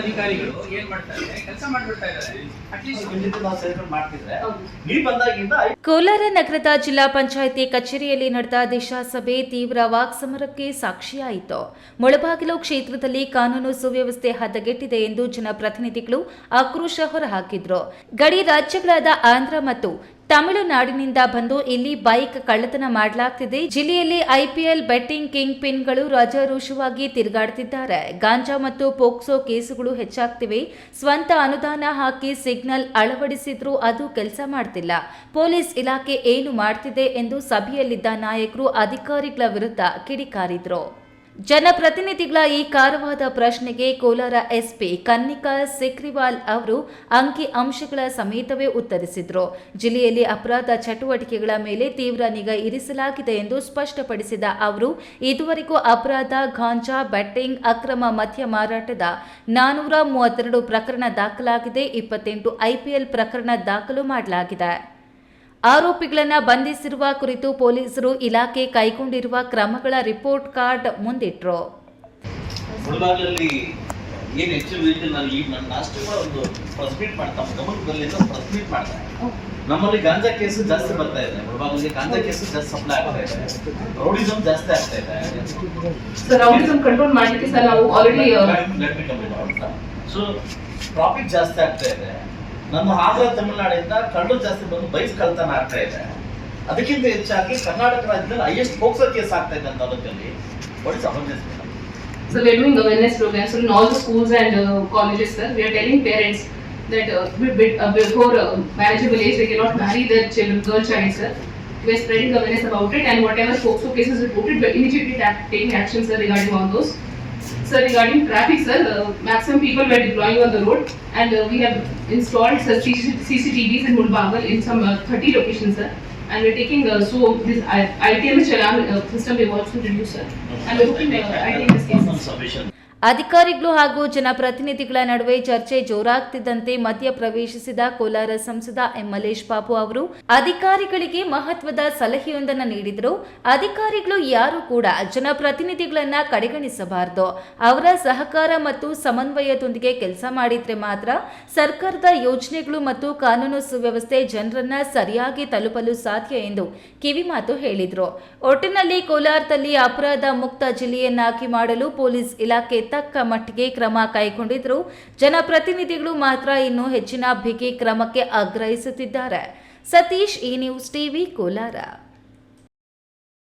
ಅಧಿಕಾರಿಗಳು ಏನ್ ಮಾಡ್ತಾರೆ, ಕೆಲಸ ಮಾಡ್ಬಿಡ್ತಾ ಇದ್ದಾರೆ. ಅಟ್ಲೀಸ್ಟ್ ನಾವು ಸೇರ್ಕೊಂಡು ಮಾಡ್ತಿದ್ರೆ ನೀವು ಬಂದಾಗಿಂದ. ಕೋಲಾರ ನಗರದ ಜಿಲ್ಲಾ ಪಂಚಾಯಿತಿ ಕಚೇರಿಯಲ್ಲಿ ನಡೆದ ದಿಶಾ ಸಭೆ ತೀವ್ರ ವಾಕ್ಸಮರಕ್ಕೆ ಸಾಕ್ಷಿಯಾಯಿತು. ಮುಳಬಾಗಿಲು ಕ್ಷೇತ್ರದಲ್ಲಿ ಕಾನೂನು ಸುವ್ಯವಸ್ಥೆ ಹದಗೆಟ್ಟಿದೆ ಎಂದು ಜನಪ್ರತಿನಿಧಿಗಳು ಆಕ್ರೋಶ ಹೊರಹಾಕಿದ್ರು. ಗಡಿ ರಾಜ್ಯಗಳಾದ ಆಂಧ್ರ ಮತ್ತು ತಮಿಳುನಾಡಿನಿಂದ ಬಂದು ಇಲ್ಲಿ ಬೈಕ್ ಕಳ್ಳತನ ಮಾಡಲಾಗ್ತಿದೆ. ಜಿಲ್ಲೆಯಲ್ಲಿ ಐಪಿಎಲ್ ಬೆಟ್ಟಿಂಗ್ ಕಿಂಗ್ ಪಿನ್ಗಳು ರಾಜಾರೋಷವಾಗಿ ತಿರುಗಾಡುತ್ತಿದ್ದಾರೆ. ಗಾಂಜಾ ಮತ್ತು ಪೋಕ್ಸೋ ಕೇಸುಗಳು ಹೆಚ್ಚಾಗ್ತಿವೆ. ಸ್ವಂತ ಅನುದಾನ ಹಾಕಿ ಸಿಗ್ನಲ್ ಅಳವಡಿಸಿದ್ರೂ ಅದು ಕೆಲಸ ಮಾಡ್ತಿಲ್ಲ. ಪೊಲೀಸ್ ಇಲಾಖೆ ಏನು ಮಾಡ್ತಿದೆ ಎಂದು ಸಭೆಯಲ್ಲಿದ್ದ ನಾಯಕರು ಅಧಿಕಾರಿಗಳ ವಿರುದ್ಧ ಕಿಡಿಕಾರಿದ್ರು. ಜನಪ್ರತಿನಿಧಿಗಳ ಈ ಕಾರವಾದ ಪ್ರಶ್ನೆಗೆ ಕೋಲಾರ ಎಸ್ಪಿ ಕನ್ನಿಕಾ ಸಿಕ್ರಿವಾಲ್ ಅವರು ಅಂಕಿ ಅಂಶಗಳ ಸಮೇತವೇ ಉತ್ತರಿಸಿದರು. ಜಿಲ್ಲೆಯಲ್ಲಿ ಅಪರಾಧ ಚಟುವಟಿಕೆಗಳ ಮೇಲೆ ತೀವ್ರ ನಿಗಾ ಇರಿಸಲಾಗಿದೆ ಎಂದು ಸ್ಪಷ್ಟಪಡಿಸಿದ ಅವರು, ಇದುವರೆಗೂ ಅಪರಾಧ, ಗಾಂಜಾ, ಬೆಟ್ಟಿಂಗ್, ಅಕ್ರಮ ಮದ್ಯ ಮಾರಾಟದ 432 ಪ್ರಕರಣ ದಾಖಲಾಗಿದೆ. 28 ಐಪಿಎಲ್ ಪ್ರಕರಣ ದಾಖಲು ಮಾಡಲಾಗಿದೆ. ಆರೋಪಿಗಳನ್ನು ಬಂಧಿಸಿರುವ ಕುರಿತು ಪೊಲೀಸರು ಇಲಾಖೆ ಕೈಗೊಂಡಿರುವ ಕ್ರಮಗಳ ರಿಪೋರ್ಟ್ ಕಾರ್ಡ್ ಮುಂದಿಟ್ಟರು. ಮುಳಬಾಗಿಲಲ್ಲಿ ಏನು ಆಕ್ಚುಲಿ ನಾನು ಈಗ ನನ್ನ ಲಾಸ್ಟ್ ಒಂದು ಪ್ರೆಸ್ ಮೀಟ್ ಮಾಡ್ತಾ ಗಮನದಲ್ಲಿ ಪ್ರೆಸ್ ಮೀಟ್ ಮಾಡ್ತಾರೆ. ನಮ್ಮಲ್ಲಿ ಗಾಂಜಾ ಕೇಸು ಜಾಸ್ತಿ ಬರ್ತಾ ಇದೆ. ಮುಳಬಾಗಿಲಿಗೆ ಗಾಂಜಾ ಕೇಸು ಜಾಸ್ತಿ ಸಪ್ಲೈ ಆಗ್ತಾ ಇದೆ. ರೌಡಿಸಮ್ ಜಾಸ್ತಿ ಆಗ್ತಾ ಇದೆ. ಸರ್ ರೌಡಿಸಮ್ ಕಂಟ್ರೋಲ್ ಮಾಡಲಿಕ್ಕೆ ಸರ್ ನಾವು ಆಲ್ರೆಡಿ ಸೊ ಟ್ರಾಫಿಕ್ ಜಾಸ್ತಿ ಆಗ್ತಾ ಇದೆ. ನಮ್ಮ ಆಂಧ್ರ ತಮಿಳುನಾಡಿಂದ ಕಳ್ಳು ಜಾಸ್ತಿ ಬಂದು ಬೈಕ್ ಕಳ್ತನ ಆಗ್ತಾ ಇದೆ. ಅದಕ್ಕಿಂತ ಹೆಚ್ಚಾಗಿ ಕರ್ನಾಟಕ ರಾಜ್ಯದಲ್ಲಿ ಹೈಯೆಸ್ಟ್ ಪೋಕ್ಸೋ ಕೇಸ್ ಆಗ್ತಾ ಇದೆ ಅಂತ ಅದರಲ್ಲಿ what is awareness? So we are doing awareness programs in all the schools and colleges, sir. We are telling parents that before marriageable age they cannot marry their children, girl child, sir. We are spreading awareness about it, and whatever pokso cases reported, we are immediately taking action, sir, regarding all those. Sir, regarding traffic, sir, maximum people were deploying on the road, and we have installed CCTVs in Mulbagal in some 30 locations, sir. And we are taking so this ITMS Chalan system we want to introduce, sir. And we are hoping ITMS cases. ಅಧಿಕಾರಿಗಳು ಹಾಗೂ ಜನಪ್ರತಿನಿಧಿಗಳ ನಡುವೆ ಚರ್ಚೆ ಜೋರಾಗ್ತಿದ್ದಂತೆ ಮಧ್ಯ ಪ್ರವೇಶಿಸಿದ ಕೋಲಾರ ಸಂಸದ M Mallesh Babu ಅವರು ಅಧಿಕಾರಿಗಳಿಗೆ ಮಹತ್ವದ ಸಲಹೆಯೊಂದನ್ನು ನೀಡಿದರು. ಅಧಿಕಾರಿಗಳು ಯಾರು ಕೂಡ ಜನಪ್ರತಿನಿಧಿಗಳನ್ನ ಕಡೆಗಣಿಸಬಾರದು. ಅವರ ಸಹಕಾರ ಮತ್ತು ಸಮನ್ವಯದೊಂದಿಗೆ ಕೆಲಸ ಮಾಡಿದ್ರೆ ಮಾತ್ರ ಸರ್ಕಾರದ ಯೋಜನೆಗಳು ಮತ್ತು ಕಾನೂನು ಸುವ್ಯವಸ್ಥೆ ಜನರನ್ನ ಸರಿಯಾಗಿ ತಲುಪಲು ಸಾಧ್ಯ ಎಂದು ಕಿವಿಮಾತು ಹೇಳಿದರು. ಒಟ್ಟಿನಲ್ಲಿ ಕೋಲಾರದಲ್ಲಿ ಅಪರಾಧ ಮುಕ್ತ ಜಿಲ್ಲೆಯನ್ನಾಗಿ ಮಾಡಲು ಪೊಲೀಸ್ ಇಲಾಖೆ ತಕ್ಕ ಮಟ್ಟಿಗೆ ಕ್ರಮ ಕೈಗೊಂಡಿದ್ರು. ಜನಪ್ರತಿನಿಧಿಗಳು ಮಾತ್ರ ಇನ್ನೂ ಹೆಚ್ಚಿನ ಬಿಗಿ ಕ್ರಮಕ್ಕೆ ಆಗ್ರಹಿಸುತ್ತಿದ್ದಾರೆ. ಸತೀಶ್, ಈ ನ್ಯೂಸ್ ಟಿವಿ, ಕೋಲಾರ.